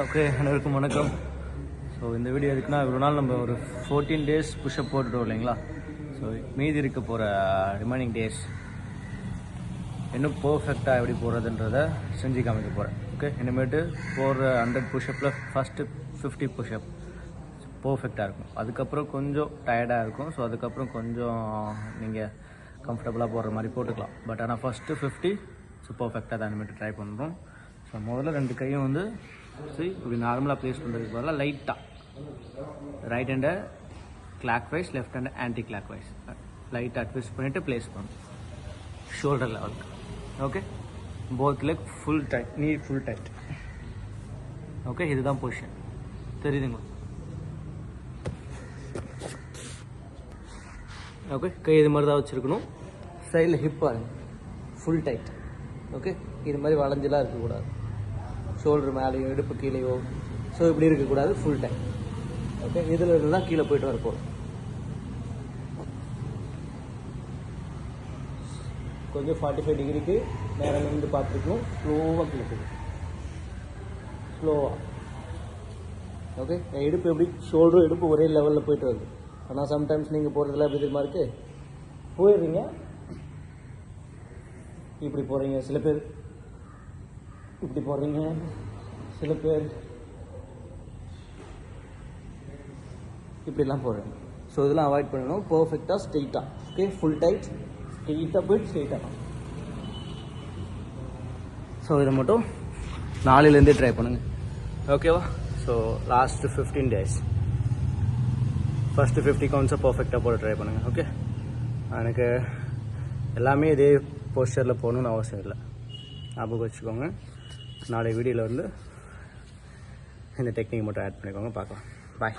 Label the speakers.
Speaker 1: Okay, அனைவருக்கும் வணக்கம். So இந்த வீடியோ எதுக்குன்னா, இவ்வளோ நாள் நம்ம ஒரு 14 டேஸ் புஷ்அப் போட்டுட்டோம் இல்லைங்களா. ஸோ மீதி இருக்க போகிற ரிமைனிங் டேஸ் இன்னும் பர்ஃபெக்டாக எப்படி போடுறதுன்றதை செஞ்சு காமிக்க போகிறேன். ஓகே, இனிமேட்டு போடுற 100 புஷ்அப்பில் ஃபஸ்ட்டு 50 புஷ்அப் பர்ஃபெக்டாக இருக்கும். அதுக்கப்புறம் கொஞ்சம் டயர்டாக இருக்கும். ஸோ அதுக்கப்புறம் கொஞ்சம் நீங்கள் கம்ஃபர்டபுளாக போடுற மாதிரி போட்டுக்கலாம். பட் ஆனால் ஃபஸ்ட்டு 50 ஸோ பர்ஃபெக்டாக தான் இனிமேட்டு ட்ரை பண்ணுறோம். ஸோ முதல்ல 2 கையும் வந்து இப்படி நார்மலாக ப்ளேஸ் பண்ணுறதுக்கு பதிலாக லைட்டாக ரைட் ஹேண்டை கிளாக் வைஸ், லெஃப்ட் ஹேண்டை ஆன்டி கிளாக் வைஸ் லைட்டாக ட்விஸ்ட் பண்ணிவிட்டு ப்ளேஸ் பண்ணணும் ஷோல்டர் லெவலுக்கு. Okay, both leg full tight, knee full tight. Okay, இதுதான் பொசிஷன், தெரியுதுங்களா? ஓகே, கை இது மாதிரி தான் வச்சுருக்கணும். சைடில் ஹிப் பாருங்க, ஃபுல் டைட். ஓகே, இது மாதிரி வளைஞ்செல்லாம் இருக்கக்கூடாது. ஷோல்டர் மேலேயோ இடுப்பு கீழேயோ ஸோ இப்படி இருக்கக்கூடாது, ஃபுல் டைம். ஓகே, இதில் இருந்து தான் கீழே போய்ட்டு வரப்போம். கொஞ்சம் 45 டிகிரிக்கு நேரம் நின்று பார்த்துருக்கணும். ஸ்லோவாக கீழே போகும், ஸ்லோவாக. ஓகே, இடுப்பு எப்படி ஷோல்டரும் இடுப்பு ஒரே லெவலில் போய்ட்டு வருது. ஆனால் சம்டைம்ஸ் நீங்கள் போடுறதுல எப்படி தெரியுமா இருக்குது, போயிடுறீங்க இப்படி போகிறீங்க, சில பேர் இப்படி போடுறீங்க, சில பேர் இப்படிலாம் போடுறீங்க. ஸோ இதெல்லாம் அவாய்ட் பண்ணணும். பர்ஃபெக்டாக ஸ்ட்ரெயிட்டாக. ஓகே, ஃபுல் டைட், ஸ்ட்ரெயிட்டாக போயிட்டு ஸ்ட்ரெயிட்டாக. ஸோ இதை மட்டும் நாளையிலேருந்தே ட்ரை பண்ணுங்கள். ஓகேவா? ஸோ லாஸ்ட்டு 15 டேஸ் ஃபஸ்ட்டு 50 கவுண்ட்ஸை பர்ஃபெக்டாக போட ட்ரை பண்ணுங்கள். ஓகே, எனக்கு எல்லாமே இதே போஸ்டரில் போகணுன்னு அவசியம் இல்லை, ஞாபகம் வச்சுக்கோங்க. நாளை வீடியோவில் வந்து இந்த டெக்னிக் மட்டும் ஆட் பண்ணிக்கோங்க, பார்க்கலாம். பாய்.